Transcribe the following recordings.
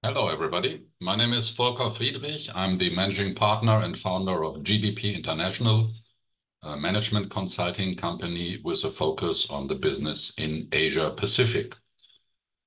Hello, everybody. My name is Volker Friedrich. I'm the managing partner and founder of GBP International, a management consulting company with a focus on the business in Asia Pacific.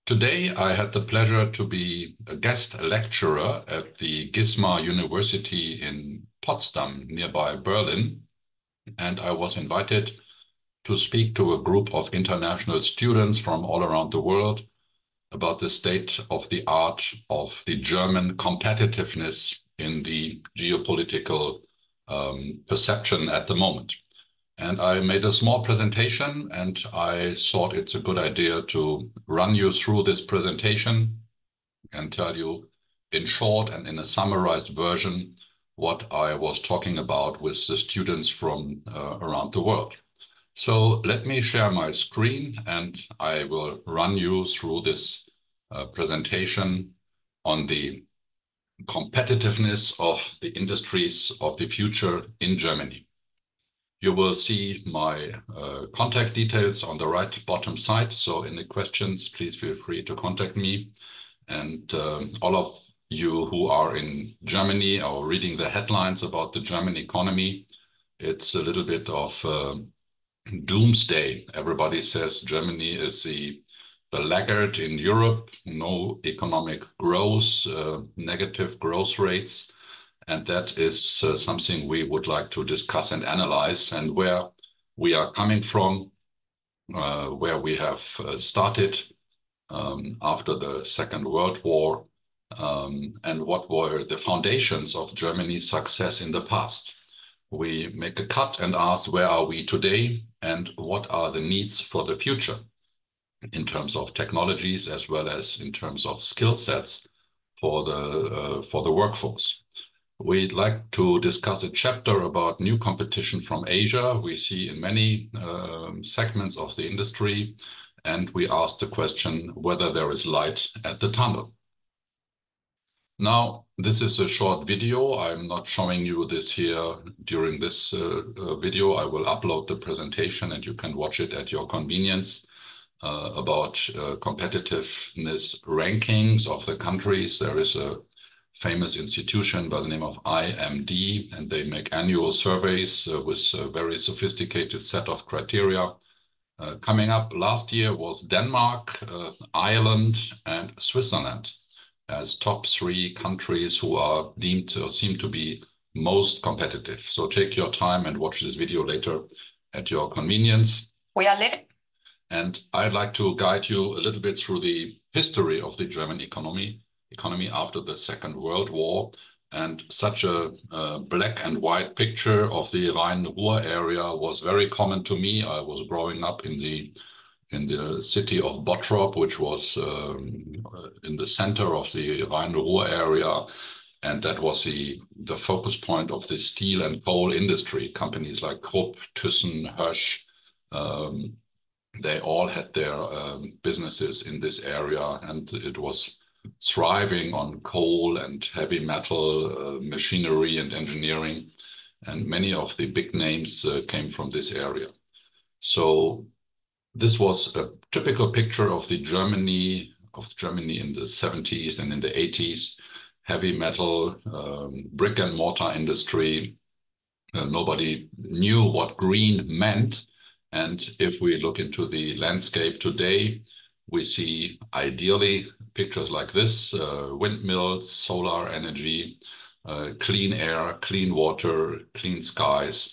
Today, I had the pleasure to be a guest lecturer at the GISMA University in Potsdam, nearby Berlin, and I was invited to speak to a group of international students from all around the world about the state of the art of the German competitiveness in the geopolitical perception at the moment. And I made a small presentation, and I thought it's a good idea to run you through this presentation and tell you in short and in a summarized version what I was talking about with the students from around the world. So let me share my screen and I will run you through this presentation on the competitiveness of the industries of the future in Germany. You will see my contact details on the right bottom side. So in the questions, please feel free to contact me. And all of you who are in Germany or reading the headlines about the German economy, it's a little bit of doomsday. Everybody says Germany is the laggard in Europe, no economic growth, negative growth rates. And that is something we would like to discuss and analyze, and where we are coming from, where we have started after the Second World War, and what were the foundations of Germany's success in the past. We make a cut and ask, where are we today and what are the needs for the future in terms of technologies as well as in terms of skill sets for the workforce. We'd like to discuss a chapter about new competition from Asia we see in many segments of the industry, and we ask the question whether there is light at the tunnel. Now, this is a short video. I'm not showing you this here during this video. I will upload the presentation and you can watch it at your convenience about competitiveness rankings of the countries. There is a famous institution by the name of IMD, and they make annual surveys with a very sophisticated set of criteria. Coming up last year was Denmark, Ireland, and Switzerland as top 3 countries who are deemed or seem to be most competitive. So take your time and watch this video later at your convenience. We are living. And I'd like to guide you a little bit through the history of the German economy after the Second World War. And such a black and white picture of the Rhine-Ruhr area was very common to me. I was growing up in the city of Bottrop, which was in the center of the Rhine-Ruhr area. And that was the focus point of the steel and coal industry. Companies like Krupp, Thyssen, Hirsch, they all had their businesses in this area, and it was thriving on coal and heavy metal machinery and engineering. And many of the big names came from this area. So this was a typical picture of Germany in the 70s and in the 80s. Heavy metal, brick and mortar industry. Nobody knew what green meant. And if we look into the landscape today, we see ideally pictures like this, windmills, solar energy, clean air, clean water, clean skies.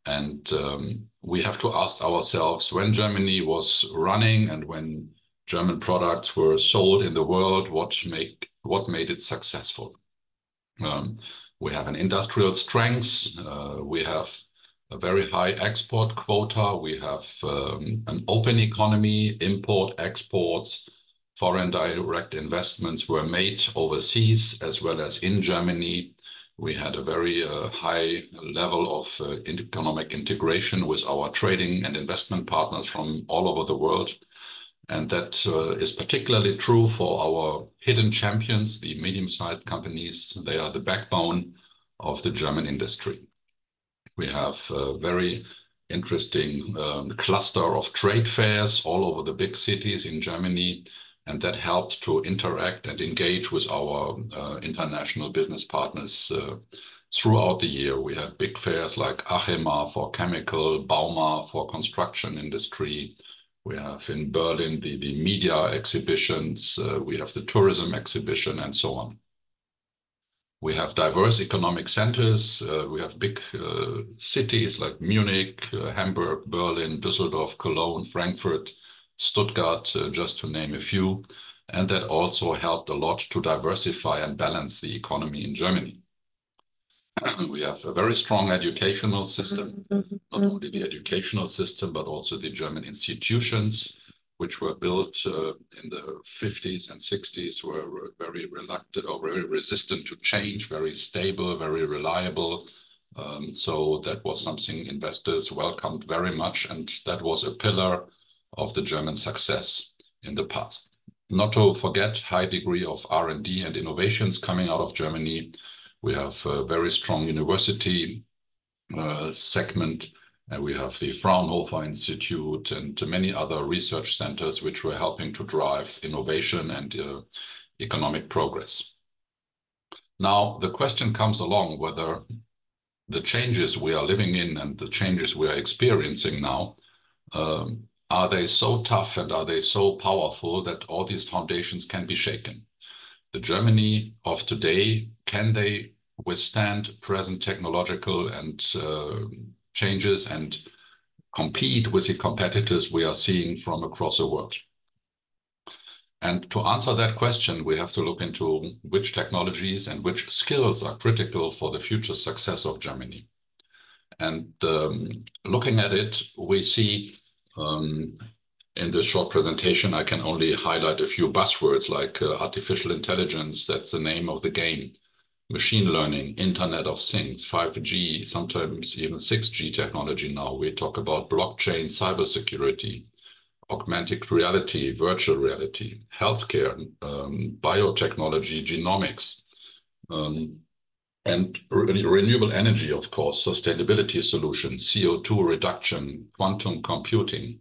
And we have to ask ourselves, when Germany was running and when German products were sold in the world, what made it successful? We have an industrial strength. We have a very high export quota. We have an open economy, import, exports, foreign direct investments were made overseas as well as in Germany. We had a very high level of economic integration with our trading and investment partners from all over the world. And that is particularly true for our hidden champions, the medium-sized companies. They are the backbone of the German industry. We have a very interesting cluster of trade fairs all over the big cities in Germany, And that helped to interact and engage with our international business partners throughout the year. We had big fairs like ACHEMA for chemical, Bauma for construction industry. We have in Berlin the media exhibitions. We have the tourism exhibition and so on. We have diverse economic centers. We have big cities like Munich, Hamburg, Berlin, Düsseldorf, Cologne, Frankfurt, Stuttgart, just to name a few. And that also helped a lot to diversify and balance the economy in Germany. We have a very strong educational system, not only the educational system, but also the German institutions, which were built in the 50s and 60s, were very reluctant or very resistant to change, very stable, very reliable. So that was something investors welcomed very much, and that was a pillar of the German success in the past. Not to forget high degree of R&D and innovations coming out of Germany. We have a very strong university segment, and we have the Fraunhofer Institute and many other research centers which were helping to drive innovation and economic progress. Now, the question comes along whether the changes we are living in and the changes we are experiencing now, are they so tough and are they so powerful that all these foundations can be shaken? The Germany of today, can they withstand present technological and changes and compete with the competitors we are seeing from across the world? And to answer that question, we have to look into which technologies and which skills are critical for the future success of Germany. And looking at it, we see in this short presentation, I can only highlight a few buzzwords like artificial intelligence, that's the name of the game, machine learning, Internet of Things, 5G, sometimes even 6G technology now. We talk about blockchain, cybersecurity, augmented reality, virtual reality, healthcare, biotechnology, genomics, and renewable energy, of course, sustainability solutions, CO2 reduction, quantum computing,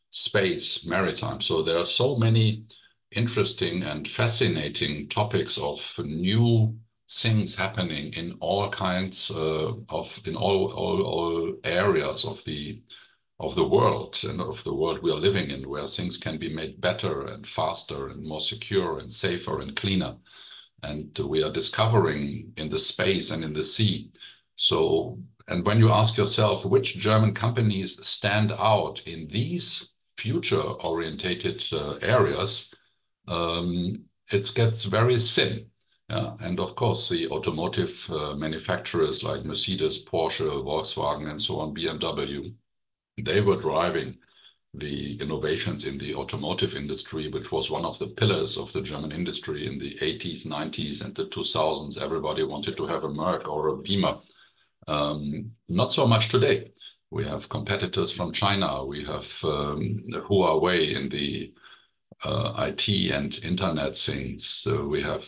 space, maritime. So there are so many interesting and fascinating topics of new things happening in all kinds in all areas of the world and of the world we are living in, where things can be made better and faster and more secure and safer and cleaner. And we are discovering in the space and in the sea. So, and when you ask yourself which German companies stand out in these future-orientated areas, it gets very thin. And of course, the automotive manufacturers like Mercedes, Porsche, Volkswagen, and so on, BMW, they were driving the innovations in the automotive industry, which was one of the pillars of the German industry in the 80s, 90s, and the 2000s. Everybody wanted to have a Merc or a Beamer. Not so much today. We have competitors from China. We have Huawei in the IT and internet things. We have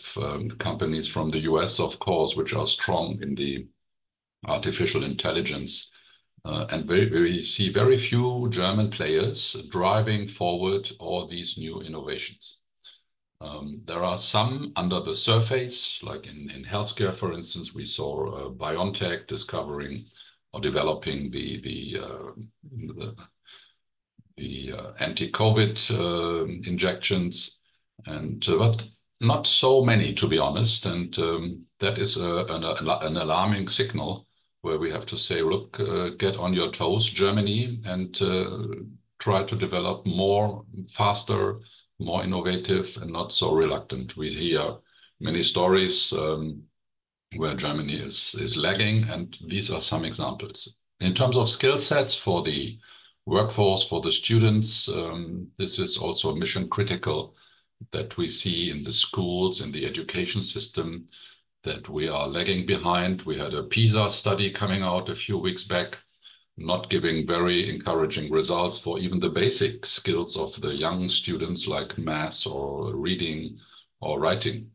companies from the US, of course, which are strong in the artificial intelligence. And we see very few German players driving forward all these new innovations. There are some under the surface, like in healthcare, for instance. We saw BioNTech discovering or developing the anti-COVID injections, and but not so many, to be honest. And that is an alarming signal where we have to say, look, get on your toes, Germany, and try to develop more, faster, more innovative, and not so reluctant. We hear many stories where Germany is lagging, and these are some examples. In terms of skill sets for the workforce, for the students, this is also mission critical that we see in the schools, in the education system, that we are lagging behind. We had a PISA study coming out a few weeks back, not giving very encouraging results for even the basic skills of the young students like math or reading or writing.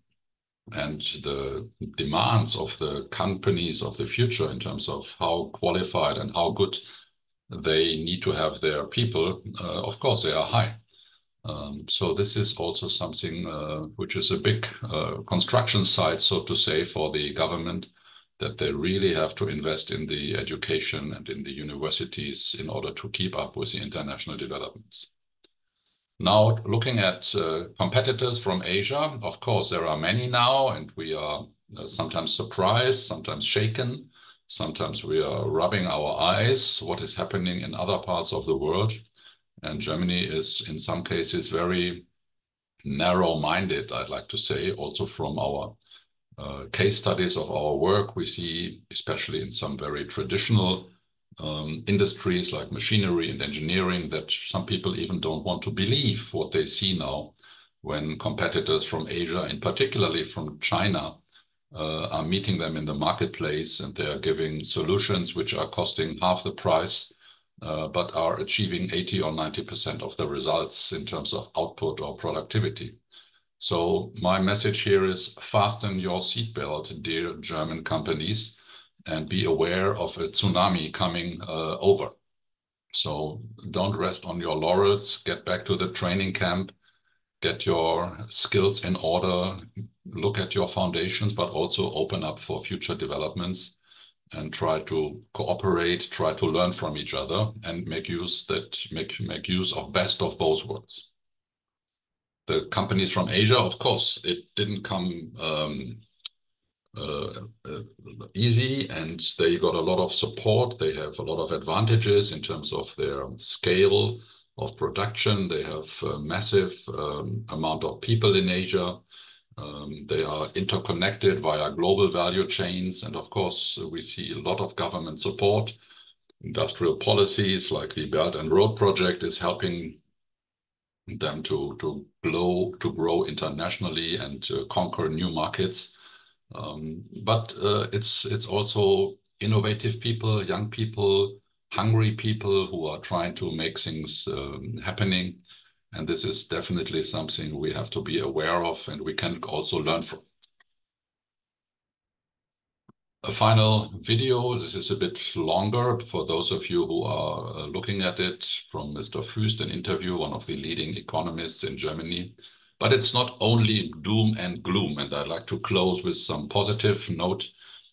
And the demands of the companies of the future in terms of how qualified and how good they need to have their people, of course, they are high. So this is also something which is a big construction site, so to say, for the government, that they really have to invest in the education and in the universities in order to keep up with the international developments. Now, looking at competitors from Asia, of course, there are many now, and we are sometimes surprised, sometimes shaken, sometimes we are rubbing our eyes what is happening in other parts of the world. And Germany is, in some cases, very narrow-minded, I'd like to say, also from our case studies of our work. We see, especially in some very traditional industries like machinery and engineering, that some people even don't want to believe what they see now when competitors from Asia, and particularly from China, are meeting them in the marketplace, and they are giving solutions which are costing half the price, but are achieving 80 or 90% of the results in terms of output or productivity. So my message here is fasten your seatbelt, dear German companies, and be aware of a tsunami coming over. So don't rest on your laurels, get back to the training camp, get your skills in order, look at your foundations, but also open up for future developments and try to cooperate, try to learn from each other, and make use of best of both worlds. The companies from Asia, of course, it didn't come easy, and they got a lot of support. They have a lot of advantages in terms of their scale of production. They have a massive amount of people in Asia. They are interconnected via global value chains. And of course, we see a lot of government support. Industrial policies like the Belt and Road Project is helping them to grow internationally and to conquer new markets. But it's also innovative people, young people, hungry people who are trying to make things happening. And this is definitely something we have to be aware of, and we can also learn from. A final video, this is a bit longer for those of you who are looking at it, from Mr. Füst, an interview, one of the leading economists in Germany. But it's not only doom and gloom, and I'd like to close with some positive note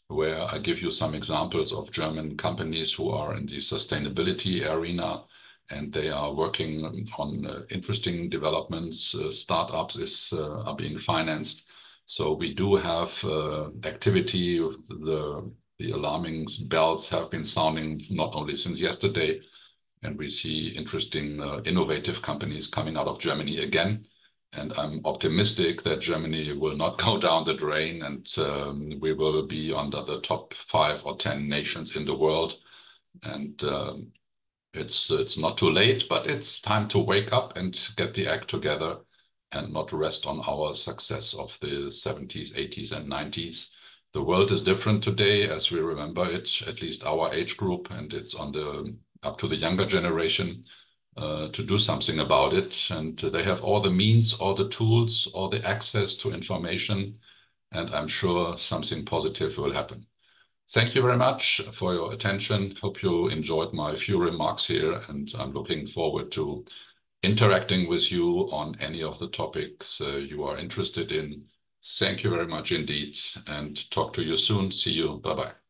where I give you some examples of German companies who are in the sustainability arena, and they are working on interesting developments. Startups are being financed. So we do have activity. The alarming bells have been sounding not only since yesterday, and we see interesting innovative companies coming out of Germany again. And I'm optimistic that Germany will not go down the drain, and we will be under the top 5 or 10 nations in the world. And it's not too late, but it's time to wake up and get the act together and not rest on our success of the 70s, 80s, and 90s. The world is different today as we remember it, at least our age group, and it's up to the younger generation to do something about it. And they have all the means, all the tools, all the access to information, and I'm sure something positive will happen. Thank you very much for your attention. Hope you enjoyed my few remarks here, and I'm looking forward to interacting with you on any of the topics you are interested in. Thank you very much indeed, and talk to you soon. See you. Bye-bye.